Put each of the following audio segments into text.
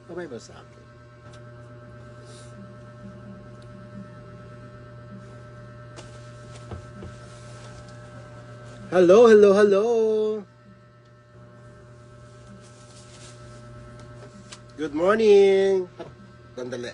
Kamay mo sa akin. Hello, hello, hello. Good morning. Dandali.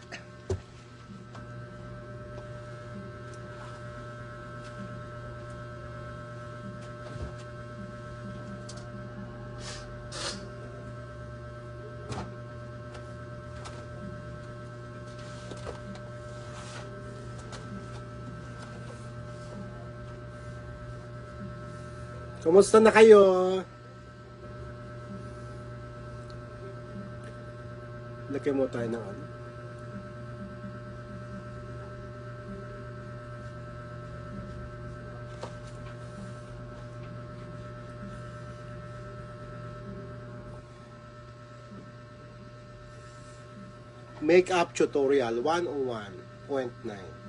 Kumusta na kayo? Lagyan mo tayo ng ano. Makeup tutorial 101.9.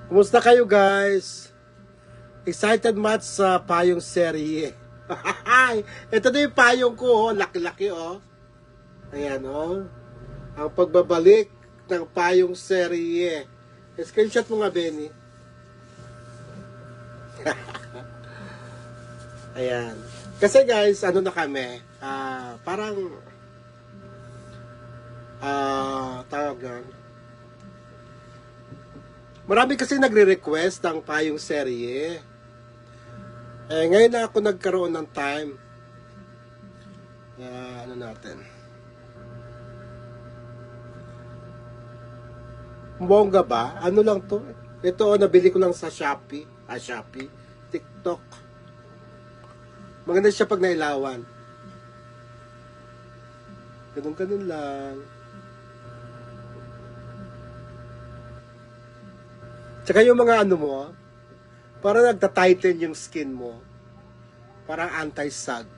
Kumusta kayo guys? Excited much sa payong serye. Ito na yung payong ko, oh. Laki-laki, oh. Ayan, oh. Ang pagbabalik ng payong serye. Screenshot mo nga, Benny. Ayan. Kasi guys, ano na kami, parang, tawag yan. Marami kasi nagre-request ng payong serye. Ngayon na ako nagkaroon ng time. Ano natin. Bongga ba? Ano lang to? Ito, nabili ko lang sa Shopee. Shopee. TikTok. Maganda siya pag nailawan. Ganun-ganun lang. Tsaka yung mga ano mo, parang nagta-tighten yung skin mo. Parang anti-sag.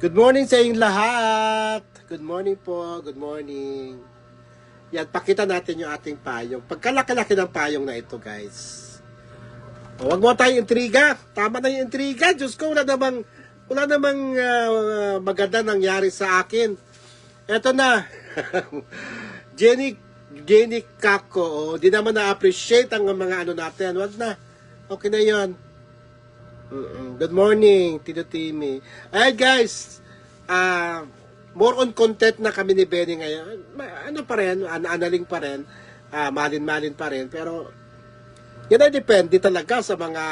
Good morning sa inyong lahat. Good morning po. Good morning. Yan, pakita natin yung ating payong. Pagkalaki-laki ng payong na ito, guys. Huwag mo tayong intriga. Tama na yung intriga. Diyos ko, wala namang maganda nangyari sa akin. Ito na. Jenny Kako, di naman na-appreciate ang mga ano natin. Wag na. Okay na yon. Good morning, Tito Timmy. Alright guys, more on content na kami ni Benny ngayon. Ano pa rin, analing pa rin, malin-malin pa rin. Pero, yan ay depende talaga sa mga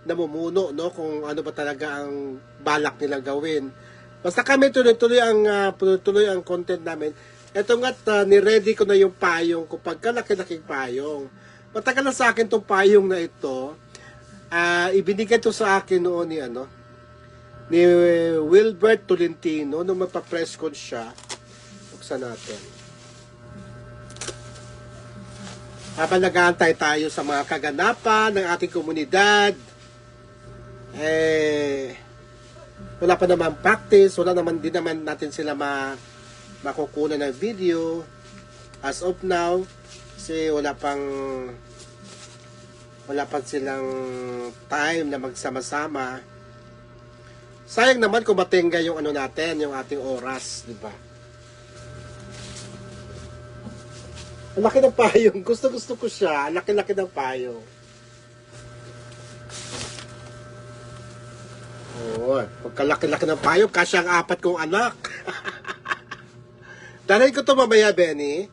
namumuno, no? Kung ano ba talaga ang balak nilang gawin. Basta kami tuloy-tuloy ang content namin. Ito nga't ni-ready ko na yung payong ko, pagkalaki-laking payong. Matagal na sa akin tong payong na ito. Ibinigay to sa akin noon ni Wilbert Tolentino nung magpa-press con siya. Buksan natin. Habang nag-aantay tayo sa mga kaganapan ng ating komunidad, wala pa naman practice, din naman natin sila makukunan ng video as of now kasi wala pang silang time na magsama-sama. Sayang naman kung matingga yung ano natin, yung ating oras, di ba? Ang laki ng payong, gusto ko siya, ang laki-laki ng payong. Pagkalaki-laki ng payong, kasya ang 4 kong anak. Dalhin ko ito mamaya, Benny.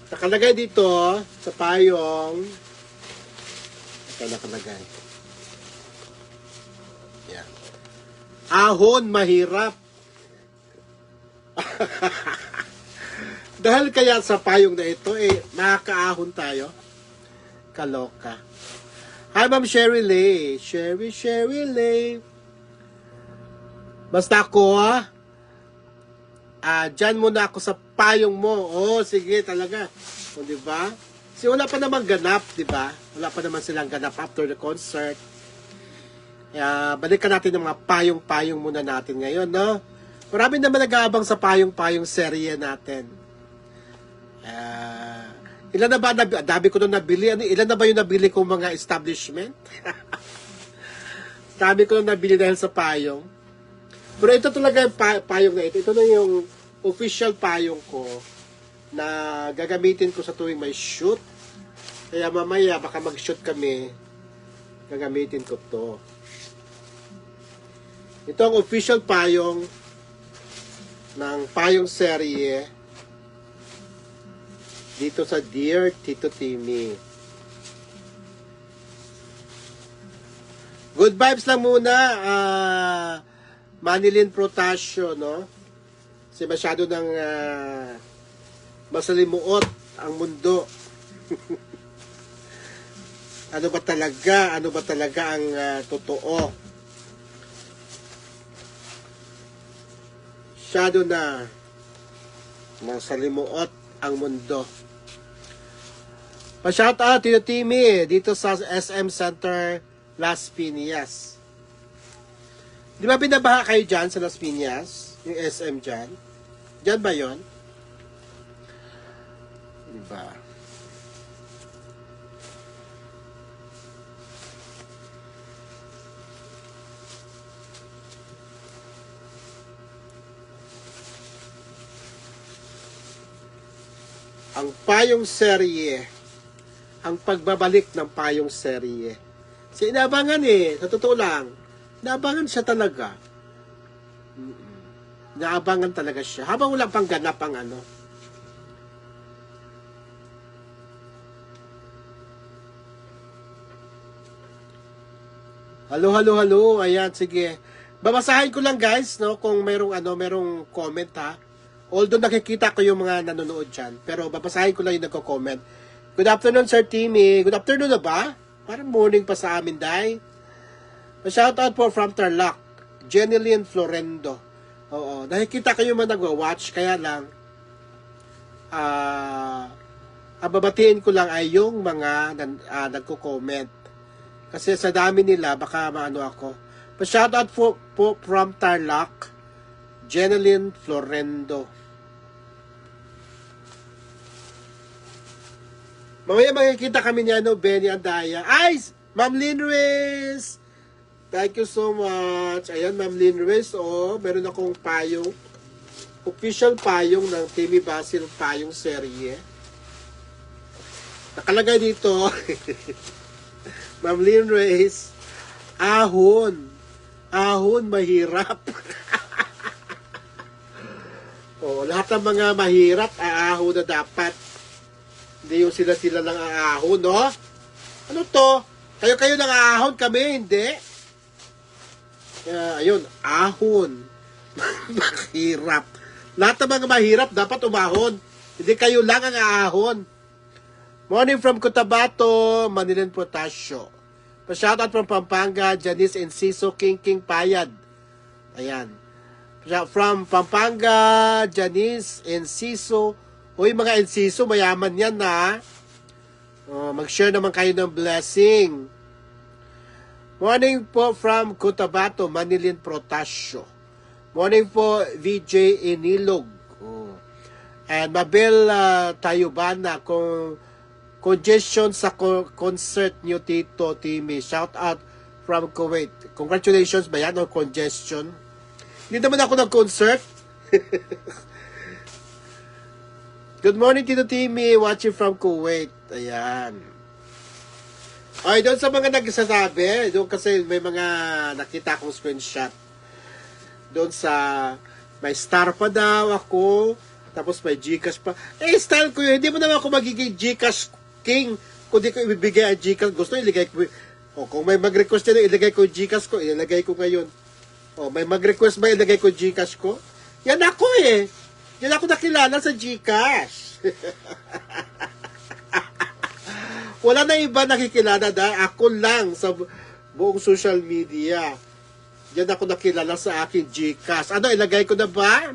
Nakalagay dito sa payong. Ito nakalagay. Yan. Ahon mahirap. Dahil kaya sa payong na ito, makakaahon tayo. Kaloka. Hi, Ma'am Sherry Lay. Sherry Lay. Basta ako, dyan muna ako sa payong mo. Sige talaga. Di ba? Kasi wala pa namang ganap, di ba? Wala pa naman silang ganap after the concert. Balikan natin ng mga payong-payong muna natin ngayon, no? Marami naman nag-aabang sa payong-payong serye natin. Ilan na ba, dami ko na nabili. Ilan na ba yung nabili kong mga establishment? Dami ko na nabili dahil sa payong. Pero ito talaga yung payong na ito. Ito na yung official payong ko na gagamitin ko sa tuwing may shoot. Kaya mamaya, baka mag-shoot kami, gagamitin ko to. Ito ang official payong ng payong serye dito sa Dear Tito Timmy. Good vibes lang muna, Manilyn Protasio, no? Kasi masyado ng masalimuot ang mundo. Ano ba talaga? Ano ba talaga ang totoo? Masyado na masalimuot ang mundo. Pa-shoutout Tito Timmy dito sa SM Center Las Piñas. Di ba binabaha kayo dyan sa Las Piñas? Yung SM dyan? Dyan ba yun? Diba? Ang payong serye, ang pagbabalik ng payong serye. Kasi inaabangan sa totoo lang, inaabangan siya talaga. Inaabangan talaga siya. Habang wala pang ganap ang ano. Hello. Ayan, sige. Babasahin ko lang guys, no, kung merong comment ha. Although nakikita ko yung mga nanonood dyan, pero babasahin ko lang yung nagko-comment. Good afternoon, Sir Timmy. Good afternoon na ba? Parang morning pa sa amin, Day. Shoutout po from Tarlac, Jenilyn Florendo. Oo, nakikita ko yung mga nagwa-watch, kaya lang, babatiin ko lang ay yung mga nagko-comment. Kasi sa dami nila, baka maano ako. Shoutout po from Tarlac, Jenilyn Florendo. Mamaya makikita kami niya, no, Benny Andaya. Ay! Ma'am Lynn Ruiz! Thank you so much. Ayan, Ma'am Lynn Ruiz. Oh, meron akong payong. Official payong ng Timmy Basil payong serye. Nakalagay dito. Ma'am Lynn Ruiz. Ahon. Ahon, mahirap. Oh, lahat ng mga mahirap, aahon na dapat. Hindi yung sila lang aahon, no? Ano to? Kayo lang aahon, kami, hindi. Ayun, ahon. Mahirap. Lahat ng mga mahirap, dapat umahon. Hindi kayo lang ang aahon. Morning from Cotabato, Manilyn Protasio. Pa-shoutout from Pampanga, Janice Enciso, King Payad. Ayan. From Pampanga, Janice Enciso. Uy, mga Enciso, mayaman yan na. Mag-share naman kayo ng blessing. Morning po from Cotabato, Manilyn Protasio. Morning po, VJ Inilog. And Mabel Tayubana, congestion sa concert niyo, Tito Timmy. Shout out from Kuwait. Congratulations ba yan o congestion? Hindi naman ako nag-concert. Good morning, Tito Timmy. Watching from Kuwait. Ayan. Ay, doon sa mga nagsasabi, doon kasi may mga nakita akong screenshot. Doon sa, may star pa daw ako, tapos may Gcash pa. Style ko yun. Hindi mo naman ako magiging Gcash king kung di ko ibibigay ang Gcash. Gusto iligay ko. Kung may mag-request nyo, ilagay ko yung Gcash ko, ilagay ko ngayon. May mag-request ba ilagay ko yung Gcash ko? Yan ako Yan ako nakilala sa Gcash. Wala na iba nakikilala dahil ako lang sa buong social media. Yan ako nakilala sa aking Gcash. Ano, ilagay ko na ba?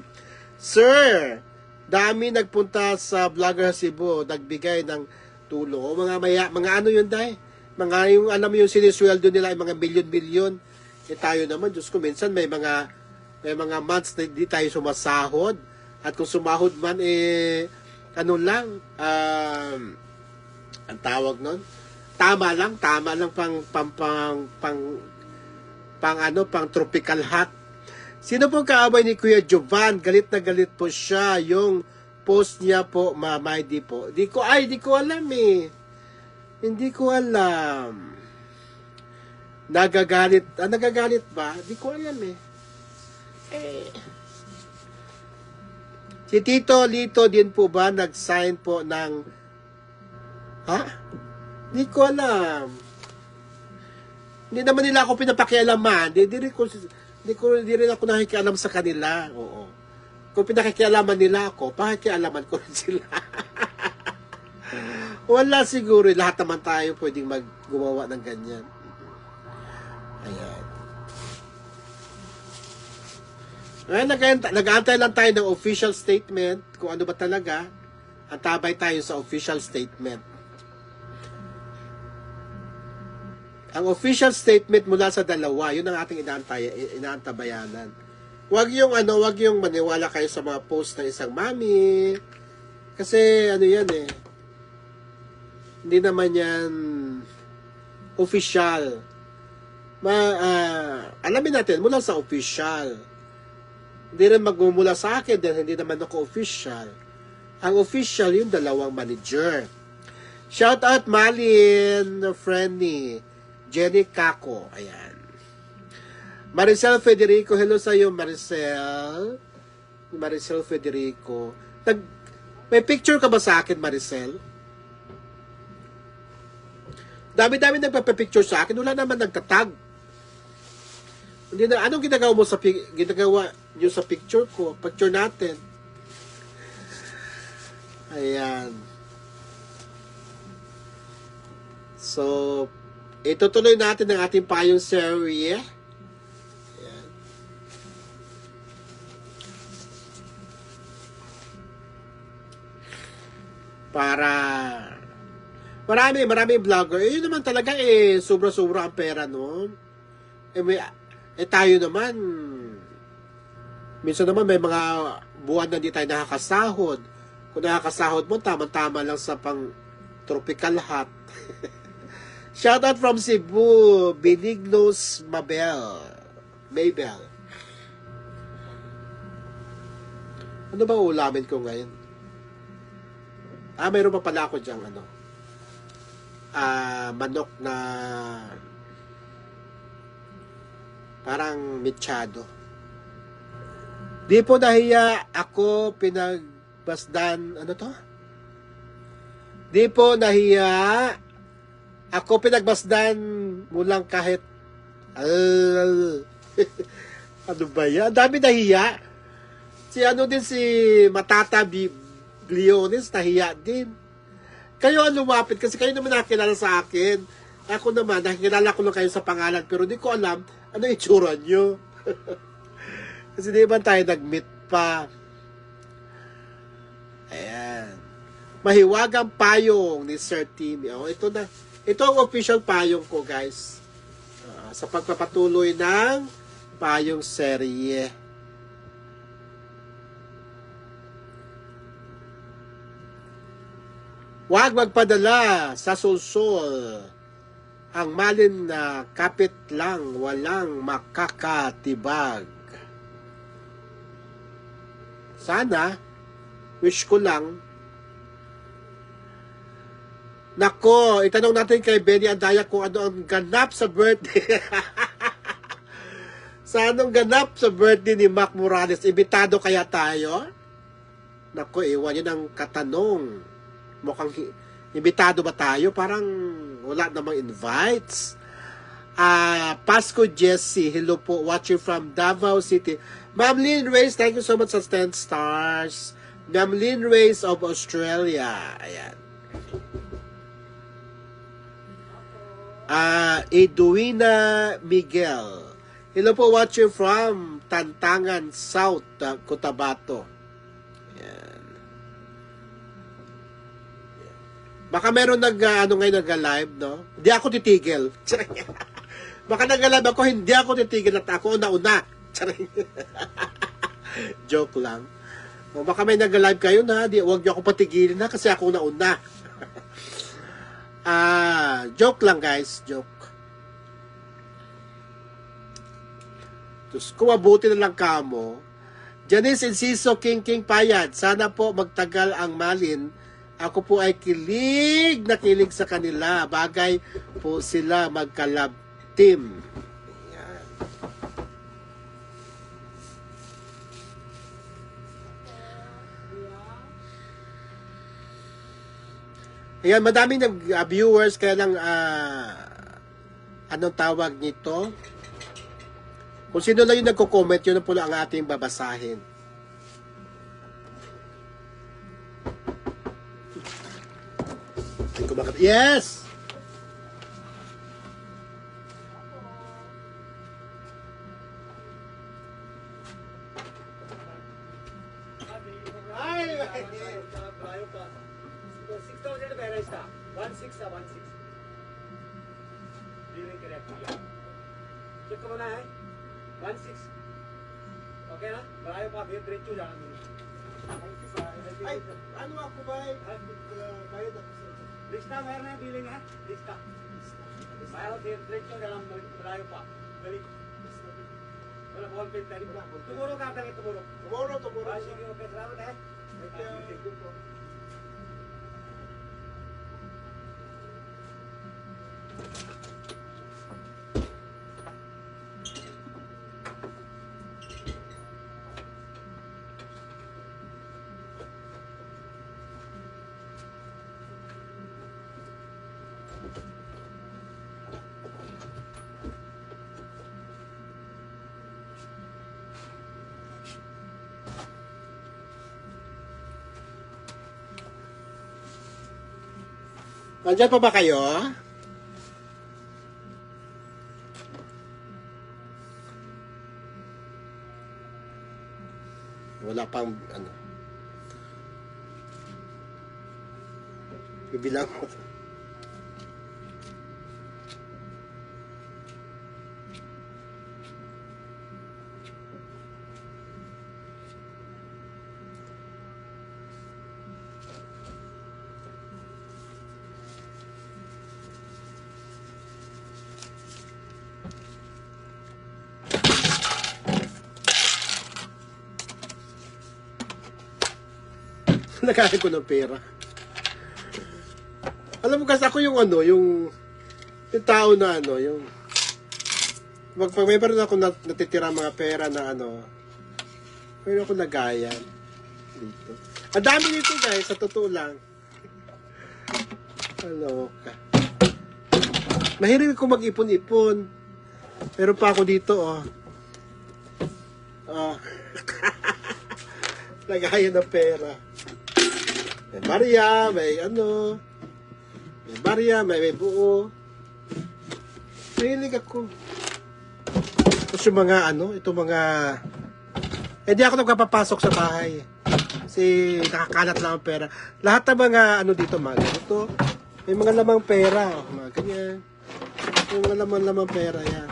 Sir, dami nagpunta sa Vlogger Cebu, nagbigay ng tulong. Mga ano yun, Day? Mga yung, alam mo yung sinisweldo nila, yung mga milyon-milyon. Tayo naman, Diyos ko, minsan may mga months na hindi tayo sumasahod. At kung sumahod man, ano lang, Ang tawag nun. Tama lang pang tropical hot. Sino pong kaaway ni Kuya Jovan? Galit na galit po siya. Yung post niya po, mamay di po. Di ko alam eh. Hindi ko alam. Nagagalit ba? Di ko alam eh. Si Tito Lito din po ba nag-sign po ng Di ko alam. Hindi naman nila ako pinapakialaman. Di rin ako nakikialam sa kanila. Oo. Kung pinakikialaman nila ako, pakikialaman ko rin sila. Wala siguro. Lahat naman tayo pwedeng gumawa ng ganyan. Ayan. Ngayon, nag-aantay lang tayo ng official statement kung ano ba talaga. Antabay tayo sa official statement. Ang official statement mula sa dalawa, yun ang ating inaantabayanan. Wag yung maniwala kayo sa mga post ng isang mami. Kasi yan eh. Hindi naman yan official. Alamin natin, mula sa official. Hindi rin magmumula sa akin dahil hindi naman ako official. Ang official yung dalawang manager. Shout out Malin, Frenny, Jenny Kako, ayan. Maricel Federico, hello sa iyo Maricel. Maricel Federico. May picture ka ba sa akin Maricel? Dami-dami nagpa-picture sa akin, wala naman nagtatag. Hindi na, anong ginagawa niyo sa picture ko? Picture natin. Ayan. So, itutuloy natin ang ating payong serye. Ayan. Para maraming vlogger. Yun naman talaga sobra-sobra ang pera noon. Tayo naman minsan naman may mga buwan na hindi tayo nakakasahod. Kung nakakasahod mo, tama-tama lang sa pang tropical hot. Shoutout from Cebu, Benignos Maybell. Ano ba ulamin ko ngayon? Mayroon pa pala ako diyang manok na parang mechado. Di po nahiya ako pinagbasdan, Di po nahiya ako pinagbasdan mulang kahit ano ba yan? Dami nahiya. Si Matata Gliones nahiya din. Kayo ang lumapit kasi kayo naman nakilala sa akin. Ako naman, nakikilala ko lang kayo sa pangalan pero di ko alam ano yung itsura nyo. Kasi di ba tayo nag-meet pa. Ayan. Mahiwagang payong ni Sir Timmy. Ito na. Ito ang official payong ko, guys. Sa pagpapatuloy ng payong serye. Huwag magpadala sa sulsol. Ang malin na kapit lang, walang makakatibag. Sana, wish ko lang. Nako, itanong natin kay Benny Andaya kung ano ang ganap sa birthday. Sa anong ganap sa birthday ni Mac Morales? Imbitado kaya tayo? Nako, iwan yun ang katanong. Mukhang imbitado ba tayo? Parang wala namang invites. Pasco Jessie, hello po, watching from Davao City. Ma'am Lynn Reyes, thank you so much sa 10 stars. Ma'am Lynn Reyes of Australia. Ayan. Edwina Miguel. Hello po, watching from Tantangan South, Cotabato. Ayan. Baka meron ngayon nag-live, no? Hindi ako titigil. Baka nag-live ako, hindi ako titigil at ako nauna. Joke lang. Baka may nag-live kayo na, huwag niyo ako patigilin na kasi ako nauna. Joke lang guys, joke. Tapos kung mabuti na lang kamo, Janice Enciso, King Payad, sana po magtagal ang malin. Ako po ay kilig na kilig sa kanila. Bagay po sila magka-love team. Ayan. Ayan, madaming viewers, kaya lang anong tawag nito? Kung sino lang yung nagko-comment, yun na po lang ang ating babasahin. Yes! Ay! 6,000 pera ista. 1,600 sa 1,600. Billing correct. Check ko muna 1,600. Okay na? Malayo pa. Diretso dyan. Ay, ano ako ba? Bayad ako sa... Lista, mayroon na yung billing ha? Lista. Mayroon, diretso dyan. Malayo pa. Balik. Wala, ball pin tayo. Tumuro ka, tangin tumuro. Tumuro. Sige, okay. Salamat eh. Thank you po. Nandiyan pa ba kayo? Wala pang ano. Bibilang ko. Nakain ko ng pera. Alam mo kasi ako yung ano, yung tao na ano, yung pag may meron ako natitira mga pera na ano, meron ako nagayan dito. Ang dami nito guys, sa totoo lang. Hello ka. Mahilig ko mag-ipon-ipon. Meron pa ako dito, oh. Nagayan ng pera. May barya, may ano, may barya, may buo. Mahilig ako. Tapos yung mga ano, ito mga, hindi ako nagpapapasok sa bahay. Kasi nakakalat lang ang pera. Lahat ng mga ano dito, mga ganito, may mga lamang pera. Mga ganyan. May mga lamang pera, yan.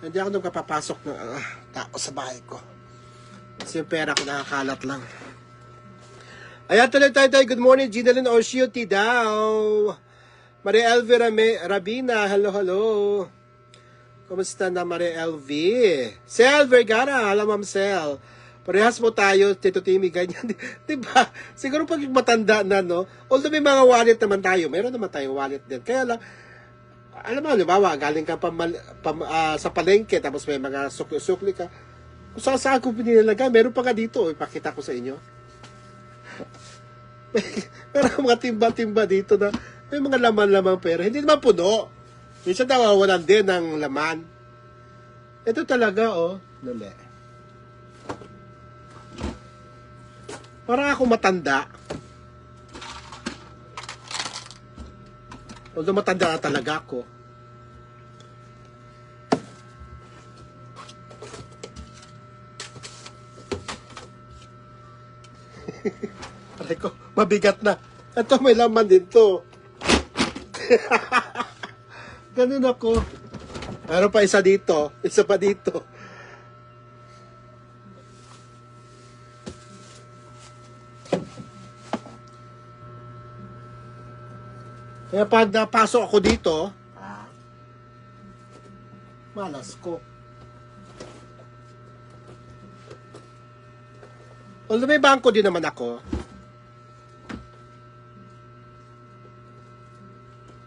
Hindi ako nagpapapasok ng tao sa bahay ko. Kasi yung pera ko nakakalat lang. Ayan, tuloy tayo. Good morning, Ginalyn Orsiuti daw. Maria Elvira Rabina, hello. Kumusta na Maria LV? Sel Vergara, hello Ma'am Sel. Parehas mo tayo, Tito Timmy, ganyan. Diba? Siguro pag matanda na, no? Although may mga wallet naman tayo, meron naman tayong wallet din. Kaya lang, alam mo, halimbawa, galing ka sa palengke, tapos may mga sukli ka. Kung saan ko pinilagay, meron pa nga dito. Ipakita ko sa inyo. Meron mga timba-timba dito na may mga laman-lamang pera. Hindi naman puno. Minsan nawawalan din ng laman. Ito talaga, oh. Lule. Parang ako matanda. Although matanda na talaga ako. Aray ko, mabigat na. Ito, may laman din to. Ganun ako. Meron pa isa dito. Isa pa dito. Kaya pag napasok ako dito, malas ko. Although may bangko din naman ako.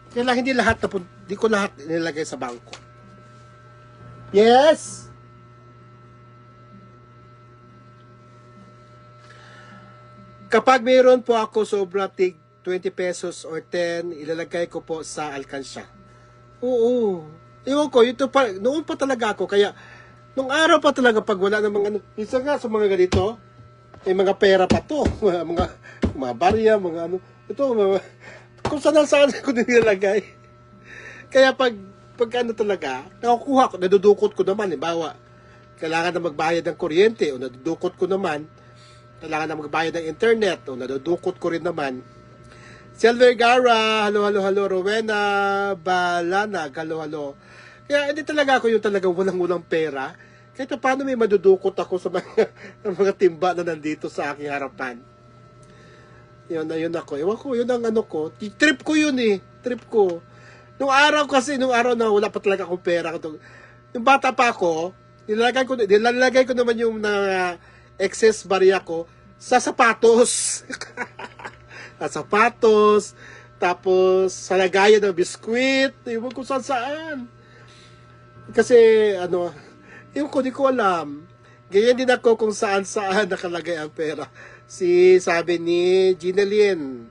Kaya lang hindi lahat hindi ko lahat nilagay sa bangko. Yes! Kapag mayroon po ako sobra tig 20 pesos or 10, ilalagay ko po sa alkansya. Oo. Ewan ko, noon pa talaga ako, kaya, nung araw pa talaga pag wala ng mga, minsan nga sa mga ganito, may mga pera pa to, mga barya, mga ano, ito, kung saan ko nilalagay. Kaya pag ano talaga, nakukuha ko, nadudukot ko naman, halimbawa, kailangan na magbayad ng kuryente, o nadudukot ko naman, kailangan na magbayad ng internet, o nadudukot ko rin naman. Silver Gara, halo, Rowena, Balanag, halo. Kaya hindi talaga ako yung talagang walang pera. Kahit paano may madudukot ako sa mga timba na nandito sa aking harapan. Yun ako. Ewan ko, yun ang ano ko. Trip ko yun eh. Trip ko. Nung araw na wala pa talaga akong pera. Yung bata pa ako, nilalagay ko naman yung excess barya ko sa sapatos. Sa sapatos, tapos sa lagayan ng biskwit, ewan ko saan. Kasi, di ko alam. Ganyan din ako kung saan nakalagay ang pera. Sabi ni Ginalyn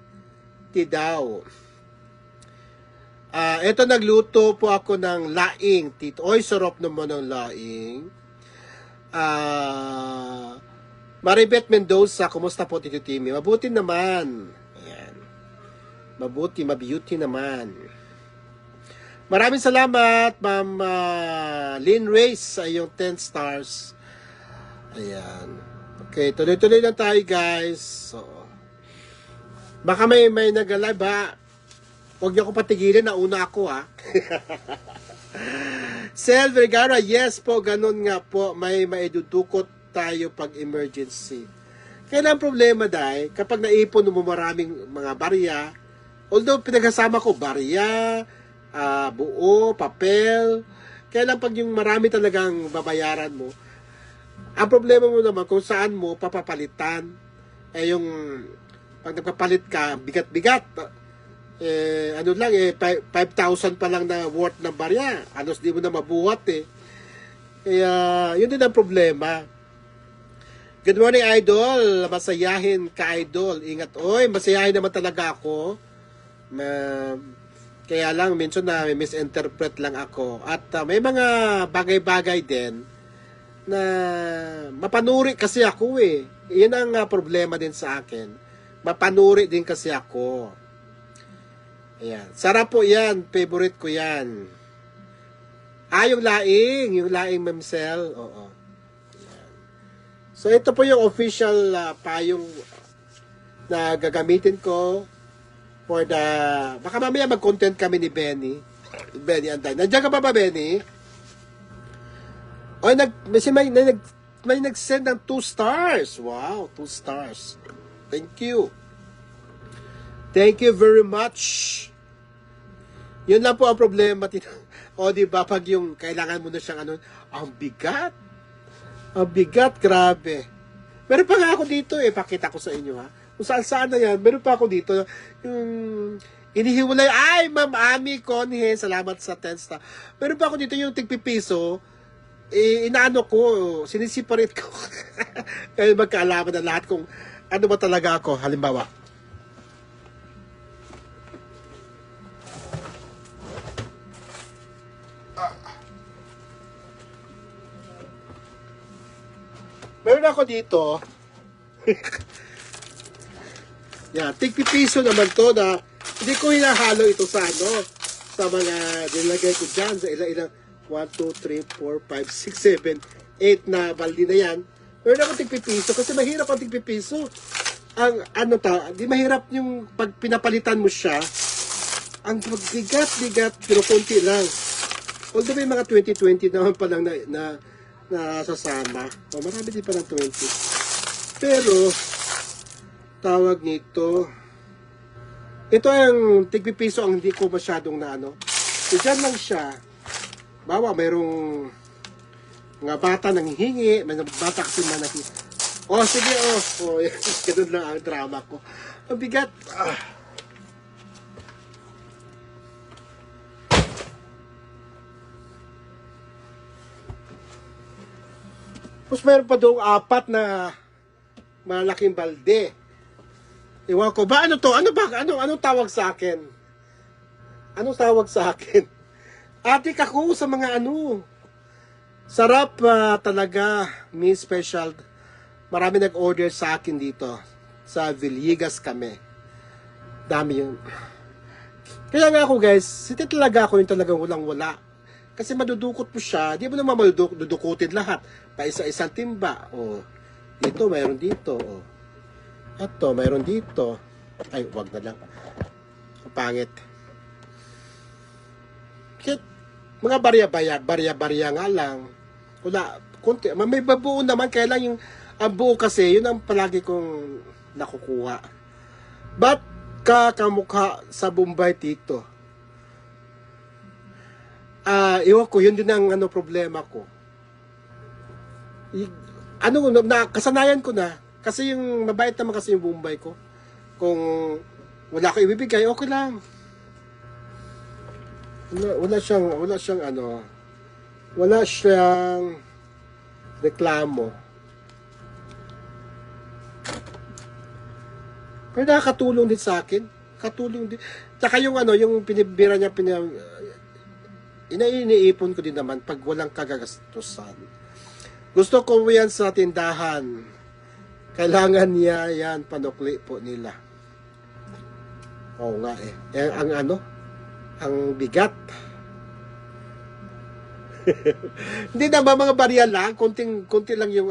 Tidaw. Ito nagluto po ako ng laing, tito. Oy, sarap naman ng laing. Maribeth Mendoza, kumusta po, Tito Timmy? Mabuti naman. Ayan. Mabeauty naman. Maraming salamat, Ma'am Lynn Reyes, sa iyong 10 stars. Ayan. Okay, tuloy-tuloy lang tayo, guys. So, baka may nag-live, ha? Huwag niyo ako patigilin, nauna ako, ha? Sel Vergara, yes po, ganun nga po. May maidudukot tayo pag emergency. Kaya ang problema, dahil kapag naipon mo maraming mga barya, although pinagsasama ko barya, buo, papel, kaya lang pag yung marami talagang babayaran mo, ang problema mo naman kung saan mo papapalitan. Yung pag nagpapalit ka, bigat-bigat, 5,000 pa lang na worth ng barya, halos di mo na mabuhat eh. Kaya yun din ang problema. Good morning, Idol. Masayahin ka, Idol. Ingat. Oy, masayahin naman talaga ako. Kaya lang, minsan na misinterpret lang ako. At may mga bagay-bagay din na mapanuri kasi ako eh. Yan ang problema din sa akin. Mapanuri din kasi ako. Ayan. Sarap po yan. Favorite ko yan. Yung laing. Yung laing mamsel. Oo. Ayan. So, ito po yung official payong na gagamitin ko for the... Baka mamaya mag-content kami ni Benny. Benny Anday. Nandiyan ka ba, Benny? O, may nag-send ng 2 stars. Wow, 2 stars. Thank you. Thank you very much. Yun lang po ang problema. O, diba, pag yung kailangan mo na siyang ang bigat. Ang bigat, grabe. Meron pa nga ako dito pakita ko sa inyo, ha. Kung saan na yan, meron pa ako dito. Yung inihiwalay, ay, Ma'am Ami Conhe, salamat sa 10 star. Meron pa ako dito yung tigpipiso, inaano ko, sinisiparate ko. Kaya magkaalaman na lahat kung ano ba talaga ako, halimbawa. Meron ako dito. Yan, tigpipiso naman to na hindi ko hinahalo ito sa sa mga nilagay ko dyan sa ilang 1, 2, 3, 4, 5, 6, 7, 8 na baldi na yan. Meron ako tigpipiso kasi mahirap ang tigpipiso. Ang di mahirap yung pag pinapalitan mo siya, ang bigat, pero konti lang. Although may mga 20-20 naman pa lang na sasama. Marami din pa ng 20. Pero, tawag nito, Ito ang tigpipiso ang hindi ko masyadong na ano. So, dyan lang siya. Bawa, mayroong mga bata nanghihingi, may bata kasi manahingi. Oh, sige, oh. Ganun lang ang drama ko. Ang bigat. Tapos mayroon pa doong 4 na malaking balde. Iwan ko, ba ano to? Ano ba? Anong tawag sa akin? Anong tawag sa akin? Atik ako sa mga ano. Sarap talaga. May special. Marami nag-order sa akin dito. Sa Villegas kami. Dami yun. Kaya nga ako guys, siti talaga ako yung talagang walang-wala. Kasi madudukot mo siya. Di mo naman madudukutin lahat. Pa isa-isang timba. O, dito, mayroon dito. O. At to, mayroon dito. Ay, wag na lang. Pangit. Kaya, mga barya-barya nga lang. Wala, kunti. May babuo naman, kaya lang yung ang buo kasi, yun ang palagi kong nakukuha. Ba't kamukha sa Bombay dito? Iwan ko, yun din ang problema ko. Kasanayan ko na. Kasi yung mabait naman kasi yung Bombay ko. Kung wala ko ibibigay, okay lang. Wala siyang reklamo. Pero nakakatulong din sa akin. Katulong din. Tsaka yung yung pinibira niya, iniipon ko din naman pag walang kagagastusan. Gusto ko yan sa tindahan. Kailangan niya yan, panukli po nila. Oo nga eh. Ang bigat. Hindi naman mga barya lang, konti lang yung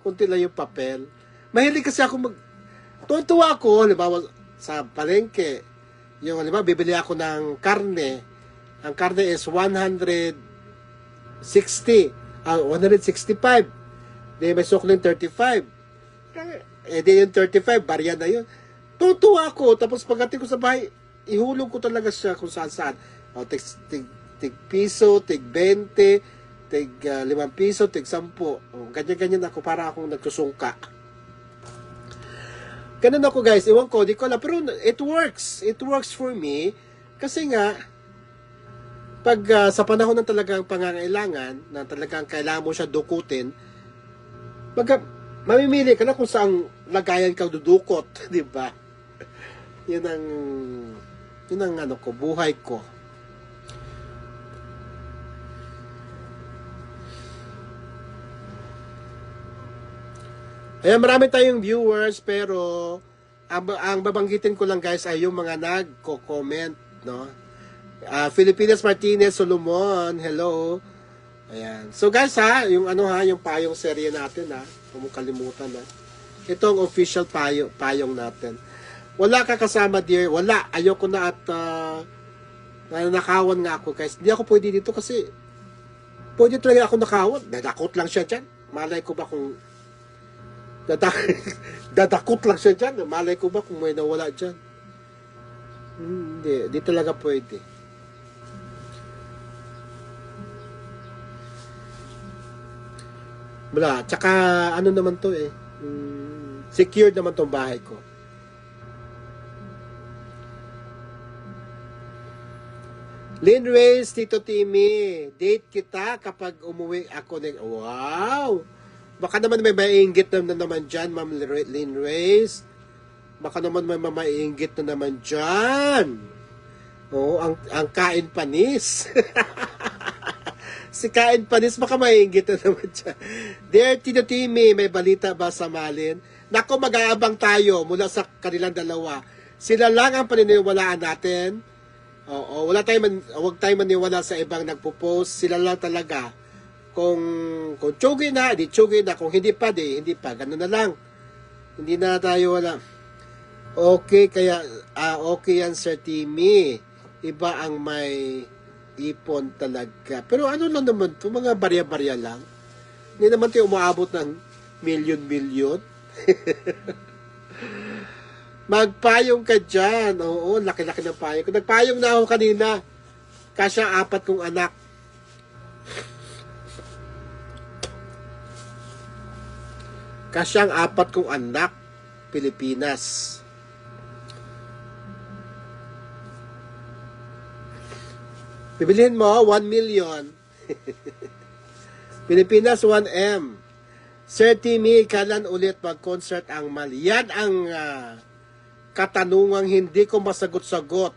konti lang yung papel. Mahilig kasi ako tuwa ako, halimbawa sa palengke, yung halimbawa bibili ako ng karne. Ang karne is 165. Di may sukling 35. Di yung 35, barya na yun. Tutuwa ako. Tapos pagdating ko sa bahay, ihulog ko talaga siya kung saan-saan. Tig piso, tig 20, tig 5 piso, tig 10. Ganyan-ganyan ako para akong nagsusungka. Ganun ako guys. Iwan ko, di ko alam. Pero it works. It works for me. Kasi nga, pag sa panahon ng talagang pangangailangan, na talagang kailangan mo siya dukutin, mamimili ka na kung saan lagayan kang dudukot, di ba? Yun ang buhay ko. Ayan, marami tayong viewers, pero ang babanggitin ko lang guys ay yung mga nagko-comment, no? Filipinas Martinez Solomon, hello. Ayan. So guys yung yung payong serye natin huwag mong kalimutan Ito ang official payong natin. Wala ka kasama dear, wala. Ayoko na at nanakawan nga ako guys. Hindi ako pwede dito kasi pwede talaga ako nakawan. Dadakot lang siya dyan. Malay ko ba kung dadakot lang siya dyan. Malay ko ba kung may nawala dyan. Hindi talaga pwede. Wala. Tsaka, naman to secured naman tong bahay ko. Lynn Reyes, Tito Timmy, date kita kapag umuwi ako wow! Baka naman may maiinggit na naman dyan, Ma'am Lynn Reyes. Baka naman may maiinggit na naman dyan. Ang kain panis. Si Kain Panis, baka maiinggit na naman siya. Dear Tito Timmy, may balita ba sa Malin? Nako, mag-aabang tayo mula sa kanilang dalawa. Sila lang ang paniniwalaan natin. Oo, wag tayo maniwala sa ibang nagpo-post. Sila lang talaga. Kung tsugi na, di tsugi na. Kung hindi pa, di hindi pa. Ganun na lang. Hindi na tayo wala. Okay, okay yan, Sir Timmy. Iba ang may ipon talaga. Pero lang naman ito, mga barya-barya lang. Hindi naman ito umaabot ng milyon-milyon. Magpayong ka dyan. Oo, laki-laki ng payong. Nagpayong na ako kanina. Kasya 4 kong anak. Kasya ang 4 kong anak. Pilipinas. Bibilhin mo, 1 million. Pilipinas, 1M. Sir Timmy, kailan ulit mag-concert ang Mali? Yan ang katanungang hindi ko masagot-sagot.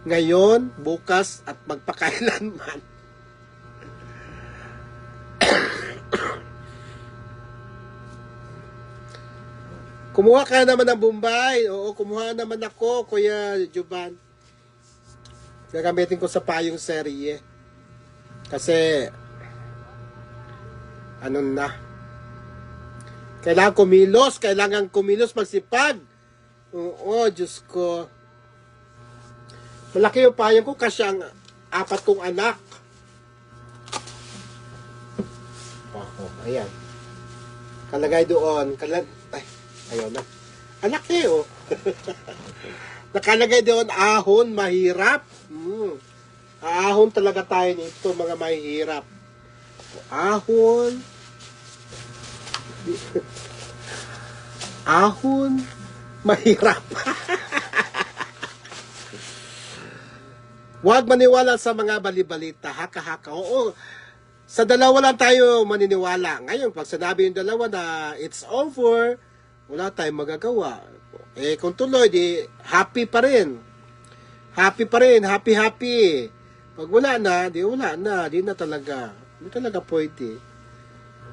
Ngayon, bukas, at magpakailanman. Kumuha ka naman ng Bombay. Oo, kumuha naman ako, Kuya Juban. Gagamitin ko sa payong serye. Kasi, ano na. Kailangan kumilos, magsipag. Oo, Diyos ko. Malaki yung payong ko kasi ang 4 kong anak. Ayan. Kalagay doon. Ay, ayaw na. Anak eh, oh. Nakalagay doon, ahon, mahirap. Ahon talaga tayo nito, mga mahirap. Ahon. Ahon, mahirap. Huwag maniwala sa mga balibalita, haka-haka. Oo, sa dalawa lang tayo maniniwala. Ngayon, pag sinabi yung dalawa na it's over, wala tayong magagawa. Eh, kung tuloy, di happy pa rin. Happy pa rin, happy. Pag wala na, di wala na, di na talaga. Di talaga pwede.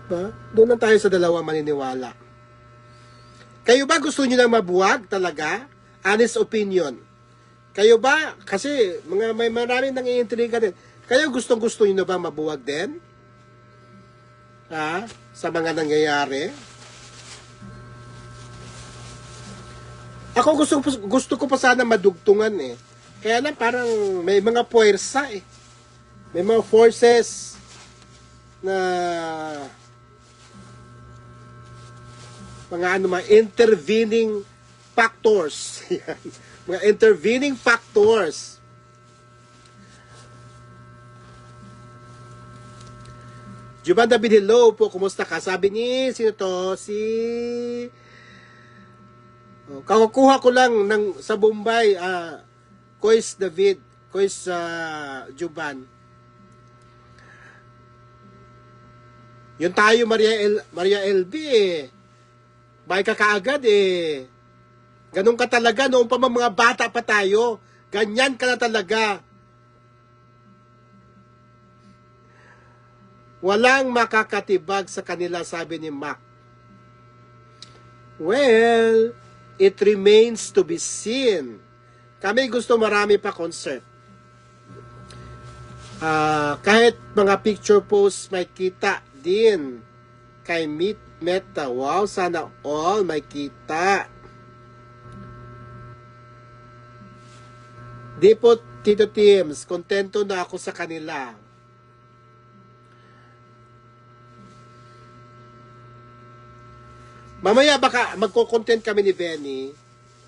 Ba? Doon na tayo sa dalawa maniniwala. Kayo ba gusto niyo lang mabuwag talaga? Honest opinion. Kayo ba? Kasi may maraming nang-iintriga din. Kayo gustong-gusto niyo na ba mabuwag din? Ha? Sa mga nangyayari? Ako gusto ko pa sana madugtungan eh. Kaya lang parang may mga puwersa eh. May mga forces na mga intervening factors. Mga intervening factors. Juban David, hello po. Kumusta ka? Sabi ni, sino to? Kakukuha ko lang sa Bombay, Kois David, Kois Juban. Yun tayo, Maria LB eh. Bay ka kaagad eh. Ganun ka talaga, noong pa mga bata pa tayo. Ganyan ka na talaga. Walang makakatibag sa kanila, sabi ni Mac. Well, it remains to be seen. Kami gusto marami pa concert. Kahit mga picture posts may kita din kay Meet Meta. Wow, sana all may kita. Di po, Tito Teams, kontento na ako sa kanila. Mamaya baka magko-content kami ni Benny.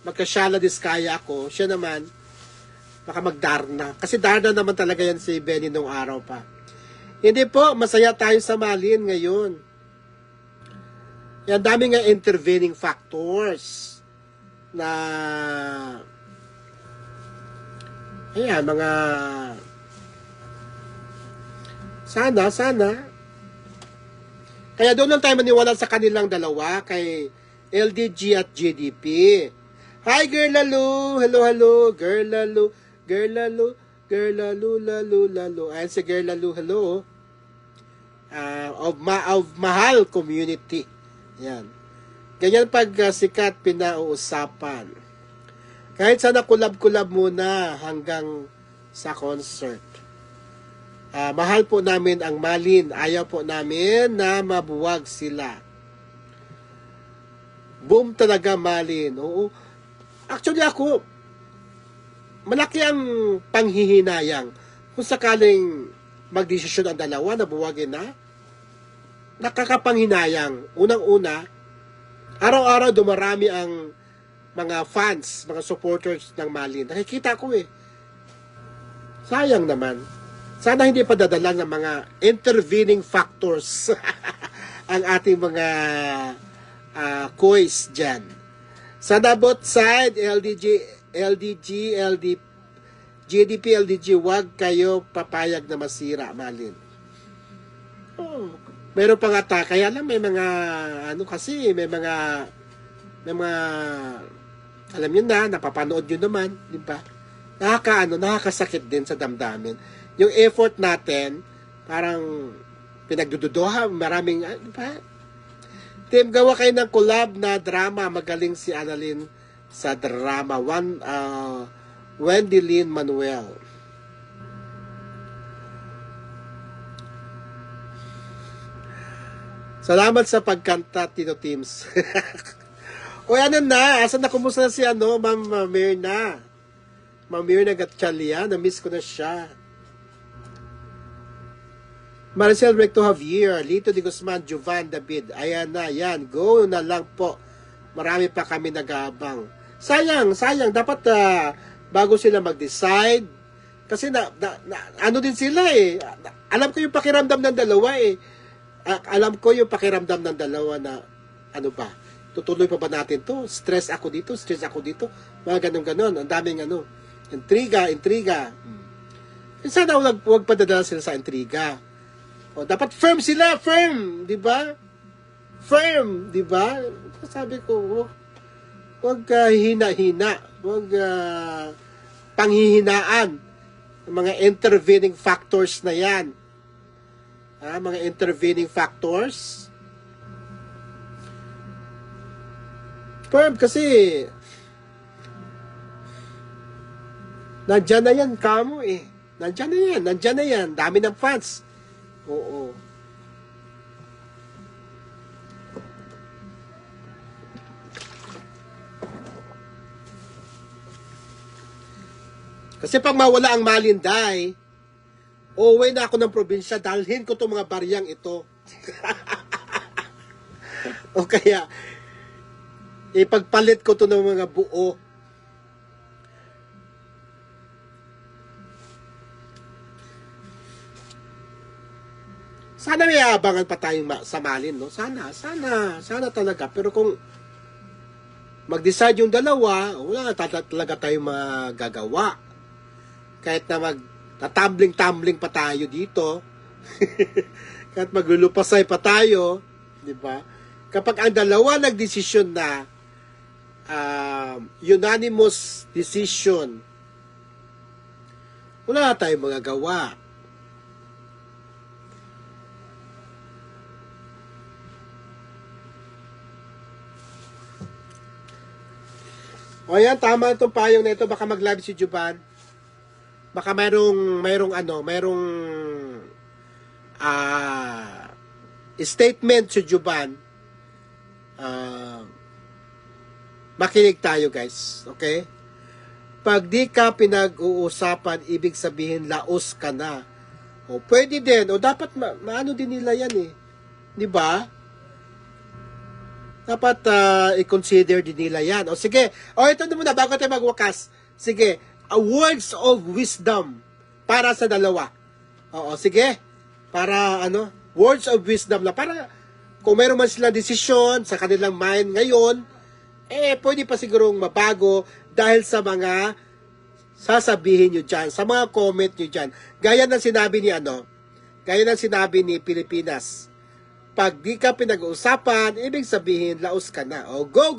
Magka-Shala Diskaya ako. Siya naman, baka magdarna. Kasi darna naman talaga yan si Benny nung araw pa. Hindi po, masaya tayo sa Malin ngayon. Yan, dami nga intervening factors na ayan, mga sana kaya doon lang tayo maniwala sa kanilang dalawa, kay LDG at GDP. Hi, Girl Lalu! Hello, Girl Lalu. Girl Lalu. Ayan si Girl Lalu, hello. Of Mahal Community. Yan. Ganyan pag sikat, pinauusapan. Kahit sana kulab-kulab muna hanggang sa concert. Mahal po namin ang Malin. Ayaw po namin na mabuwag sila. Boom talaga, Malin. Oo. Actually ako, malaki ang panghihinayang. Kung sakaling magdesisyon ang dalawa na buwagin na, nakakapanghinayang. Unang-una, araw-araw dumarami ang mga fans, mga supporters ng Malin. Nakikita ko eh. Sayang naman. Sana hindi pa dadala ng mga intervening factors ang ating mga kois dyan. Sana both side, GDP, LDG, wag kayo papayag na masira, Malin. Oh, meron pa nga kaya lang may mga, may mga, alam nyo na, napapanood nyo naman, di ba? Nakakasakit din sa damdamin. Yung effort natin, parang pinagdududoha, maraming, di ba? Team, gawa kayo ng collab na drama. Magaling si Annalyn sa drama. Wendy Lynn Manuel. Salamat sa pagkanta, Tito Teams. O ano na, asan na, kumusta na si Ma'am Mirna? Ma'am Mirna Gatchalia, na-miss ko na siya. Maricel Recto Javier, Lito de Guzman, Jovan David, ayan na, yan, go na lang po. Marami pa kami nag-aabang. Sayang, dapat bago sila mag-decide, kasi ano din sila eh, alam ko yung pakiramdam ng dalawa eh, alam ko yung pakiramdam ng dalawa na, ano ba, tutuloy pa ba natin to? Stress ako dito, mga ganon, ang daming intriga. Sana wag padadala sila sa intriga. O, dapat firm sila, di ba? Firm, di ba? Sabi ko, wag hina-hina, wag panghihinaan ng mga intervening factors na yan. Mga intervening factors. Firm kasi nandyan na yan, kamo eh. Nandyan na yan. Dami ng fans. Oo. Kasi pag mawala ang Malinday, uuwi na ako ng probinsya, dalhin ko itong mga baryang ito. O kaya, ipagpalit ko ito ng mga buo. Sana may abangan pa tayong sa Malin, no? Sana talaga. Pero kung mag-decide yung dalawa, wala talaga tayong magagawa. Kahit na tatambling-tambling pa tayo dito, kahit maglulupasay pa tayo, di ba? Kapag ang dalawa nagdesisyon na unanimous decision, wala na tayong magagawa. O yan, tama itong payong na ito. Baka mag-live si Juban. Baka mayroong statement si Juban. Makinig tayo, guys. Okay? Pag di ka pinag-uusapan, ibig sabihin laos ka na. O pwede din. O dapat maano din nila yan eh. Di ba? Dapat i-consider din nila yan. O sige, ito na muna bago tayo magwakas. Sige, words of wisdom para sa dalawa. Oo, sige. Para words of wisdom na para kung meron man silang desisyon sa kanilang mind ngayon, pwede pa sigurong mabago dahil sa mga sasabihin nyo dyan, sa mga comment nyo dyan. Gaya ng sinabi ni Pilipinas. Pag di ka pinag-uusapan, ibig sabihin, laos ka na. O, go!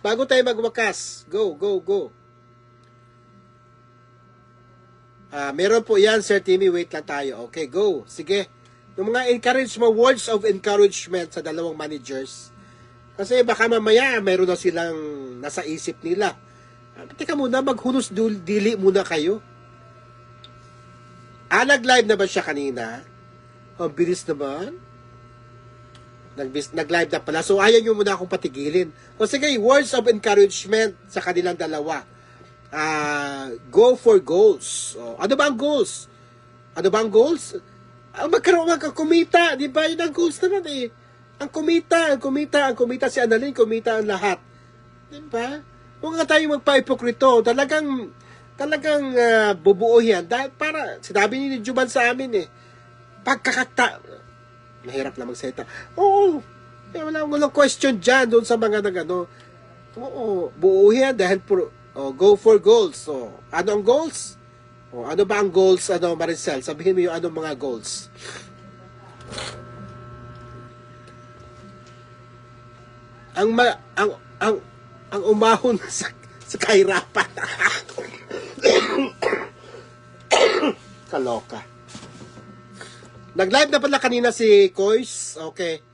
Bago tayo magwakas. Go! Meron po yan, Sir Timmy. Wait lang tayo. Okay, go. Sige. Yung mga words of encouragement sa dalawang managers. Kasi baka mamaya, meron na silang nasa isip nila. Teka muna, maghunos dili muna kayo. Nag-live na ba siya kanina? Ang bilis naman. Nag-live na pala. So, ayaw nyo muna akong patigilin. O sige, words of encouragement sa kanilang dalawa. Go for goals. O, ano ba ang goals? Kumita. Di ba? Yun ang goals naman eh. Ang kumita si Annalyn, kumita ang lahat. Di ba? Huwag nga tayong magpa-ipokrito. Talagang bubuo yan. Dahil para, sinabi ni Juban sa amin mahirap lang magsalita. Oo, walang question dyan doon sa mga nagano. Oo, buo yan dahil go for goals. So, ano ang goals? Ano ba ang goals, Maricel? Sabihin mo yung anong mga goals. Ang umahon sa kahirapan. Kaloka. Nag-live na pala kanina si Kois. Okay.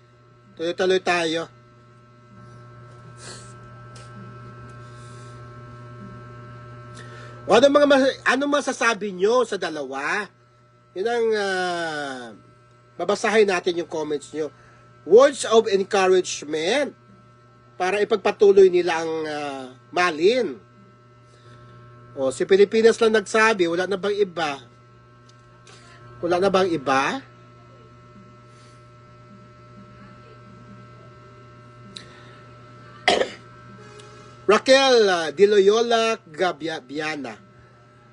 Tuloy-tuloy tayo. Ano masasabi nyo sa dalawa? Yun ang babasahin natin yung comments nyo. Words of encouragement para ipagpatuloy nila ang Malin. Si Pilipinas lang nagsabi, wala na bang iba? Wala na bang iba? Raquel De Loyola Gabiana.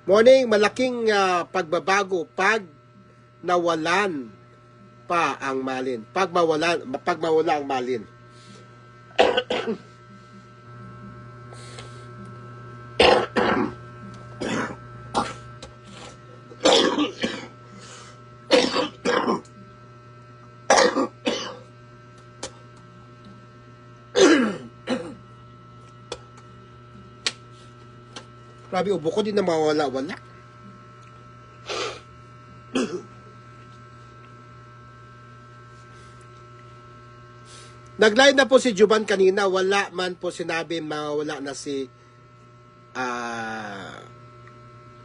Morning, malaking pagbabago pag nawalan pa ang Malin. Pag mawala ang Malin. Grabe, ubo ko din na mawala-wala. Nag-live na po si Juban kanina. Wala man po sinabi mawala na si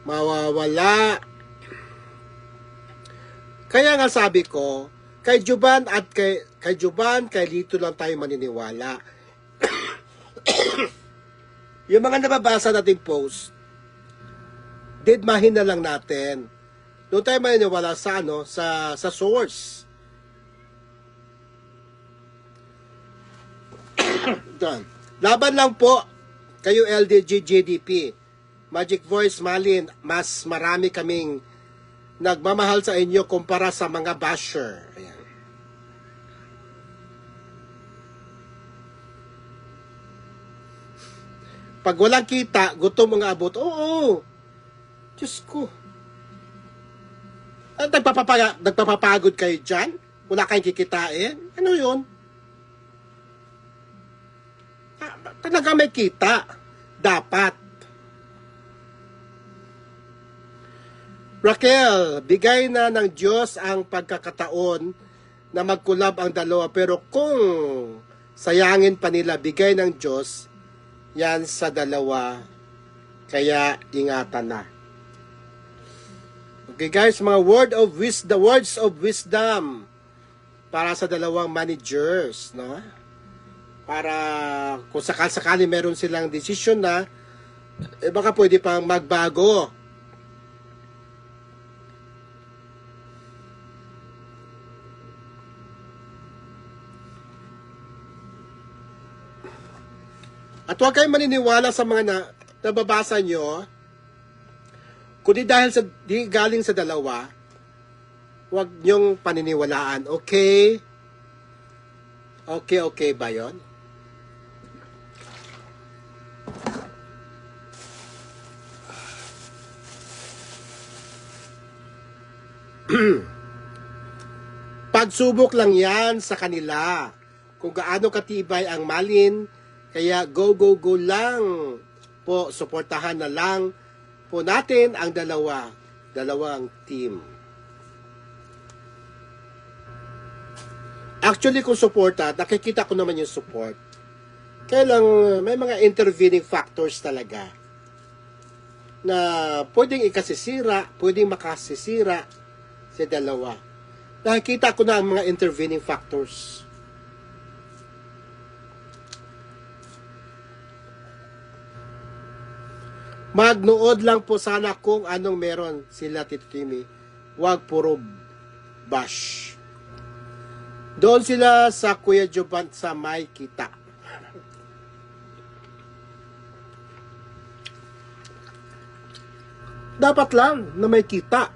mawawala. Kaya nga sabi ko, kay Juban at kay Juban, kay Lito lang tayo maniniwala. Yung mga nababasa nating post, didmahin na lang natin. Doon tayo maniniwala sa sa source. Laban lang po kayo LDG GDP. Magic Voice Malin, mas marami kaming nagmamahal sa inyo kumpara sa mga basher. Ayan. Pag walang kita, gutom mga abot. Oo. Diyos ko. Nagpapapagod kayo dyan? Wala kayong kikitain? Ano yun? Talaga may kita. Dapat. Raquel, bigay na ng Diyos ang pagkakataon na magkulab ang dalawa. Pero kung sayangin pa nila, bigay ng Diyos yan sa dalawa. Kaya ingatan na. Okay guys, mga words of wisdom para sa dalawang managers, no? Para kung sakali meron silang desisyon na baka pwede pang magbago. At huwag kayong maniniwala sa mga nababasa nyo, kundi dahil di galing sa dalawa, huwag nyong paniniwalaan. Okay? Okay ba yun? Pagsubok lang yan sa kanila. Kung gaano katibay ang Malin, kaya go lang po, suportahan na lang po natin ang dalawang team. Actually, kung suporta, nakikita ko naman yung support. Kaya lang, may mga intervening factors talaga na pwedeng ikasisira, pwedeng makasisira sa dalawa. Nakikita ko na ang mga intervening factors. Magnood lang po sana kung anong meron sila, Tito Timmy. Huwag puro bash. Doon sila sa Kuya Juban sa may kita. Dapat lang na may kita.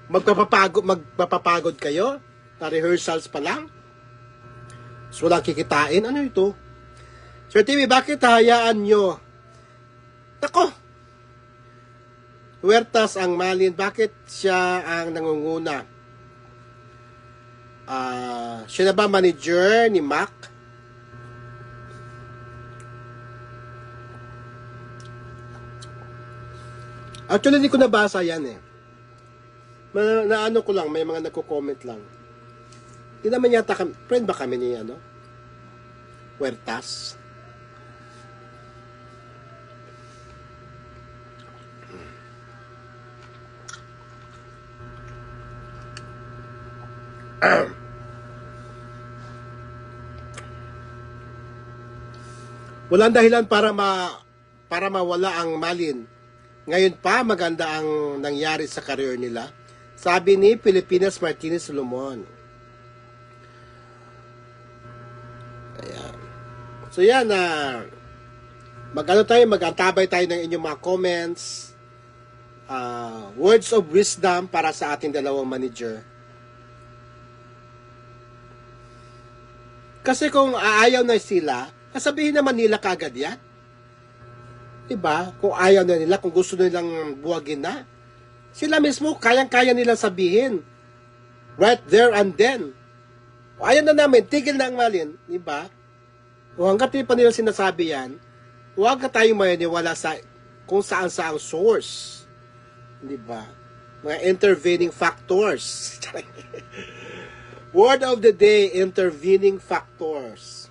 Magpapagod kayo na rehearsals pa lang. So, walang kikitain. Ano ito? Sir TV, bakit hayaan nyo? Nako! Huertas ang Malin. Bakit siya ang nangunguna? Siya na ba manager ni Mac? Actually, hindi ko nabasa yan eh. Naano ko lang, may mga nagko-comment lang. Hindi naman yata kami, friend ba kami ni Huertas? Walang dahilan para mawala ang Malin. Ngayon pa maganda ang nangyari sa career nila. Sabi ni Pilipinas Martinez Solomon. Ayan. So yan mag-antabay tayo ng inyong mga comments. Words of wisdom para sa ating dalawang manager. Kasi kung aayaw na sila, sabihin naman nila kagad yan. Diba? Kung ayaw na nila, kung gusto nilang buwagin na, sila mismo, kayang-kaya nilang sabihin. Right there and then. O ayaw na namin, tigil na ang Malin. Diba? O hanggat di pa nila sinasabi yan, huwag ka tayong mayaniwala sa kung saan-saang source. Diba? Mga intervening factors. Word of the day, intervening factors.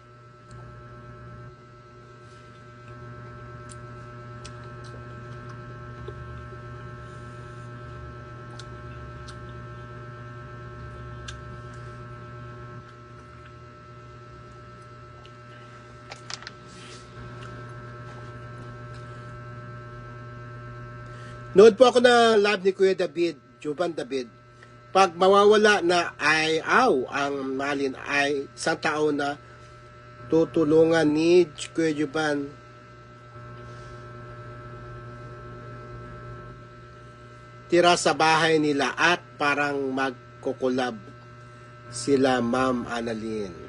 Nood po ako na live ni Kuya David, Juban David. Pag mawawala na ang Malin ay isang tao na tutulungan ni Kuya Juban. Tira sa bahay nila at parang magkukulab sila Ma'am Annalyn.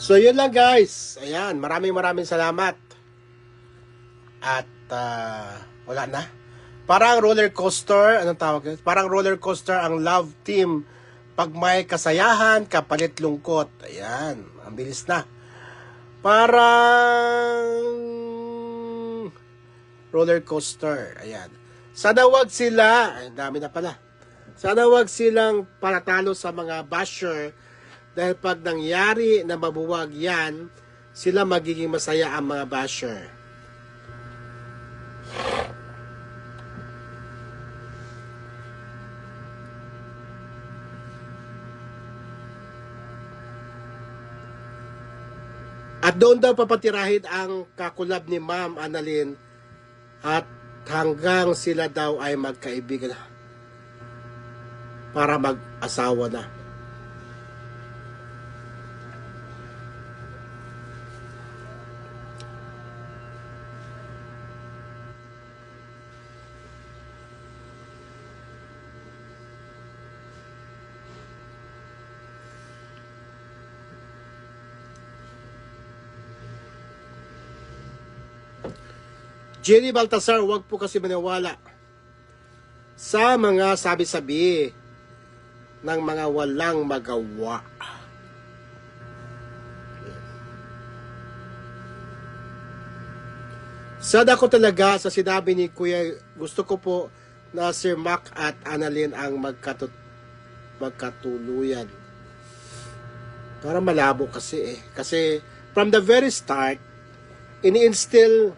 So, yun lang guys. Ayan, maraming salamat. At, wala na. Parang roller coaster, anong tawag? Parang roller coaster ang love team. Pag may kasayahan, kapalit lungkot. Ayan, ang bilis na. Parang roller coaster. Ayan. Sana wag sila, ay, dami na pala. Sana wag silang paratalo sa mga basher. Dahil pag nangyari na mabuwag yan, sila magiging masaya ang mga basher. At doon daw papatirahin ang kakulab ni Ma'am Annalyn at hanggang sila daw ay magkaibigan para mag-asawa na. Jenny Baltasar, wag po kasi maniwala sa mga sabi-sabi ng mga walang magawa. Sad ako talaga sa sinabi ni Kuya, gusto ko po na Sir Mac at Annalyn ang magkatuluyan. Para malabo kasi eh. Kasi from the very start, ini-instill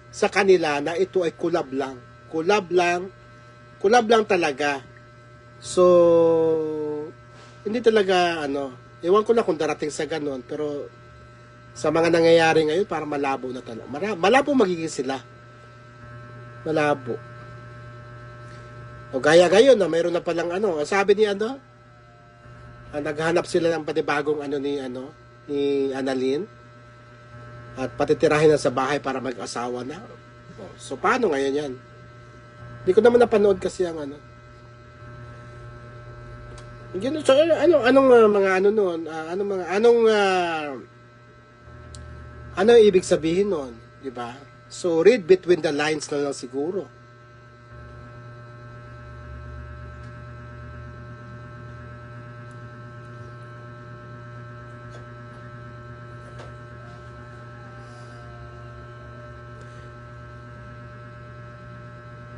sa kanila na ito ay kulab lang. Kulab lang talaga. So, hindi talaga, ewan ko na kung darating sa ganon, pero sa mga nangyayari ngayon, para malabo na talaga. Malabo magiging sila. Malabo. O gaya gayon na mayroon na palang sabi ni naghanap sila ng panibagong ni Annalyn. At patitirahin na sa bahay para mag-asawa na. So, paano ngayon yan? Hindi ko naman napanood kasi ang ano. So, anong mga ano noon? Anong ibig sabihin noon? Diba? So, read between the lines na lang siguro.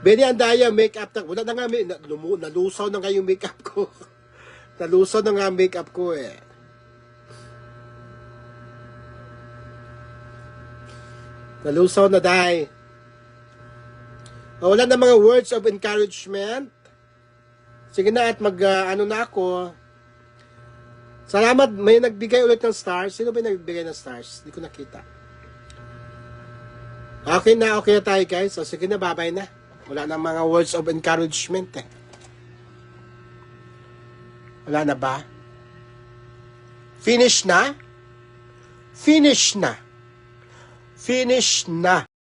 Benny Andaya, make-up na. Wala na nga, nalusaw na nga yung make-up ko. Nalusaw na nga ang make-up ko eh. Nalusaw na dahil. Wala na mga words of encouragement. Sige na at ano na ako. Salamat, may nagbigay ulit ng stars. Sino ba yung nagbigay ng stars? Hindi ko nakita. Okay na tayo guys. So sige na, bye-bye na. Wala na mga words of encouragement eh. Wala na ba? Finish na? Finish na. Finish na.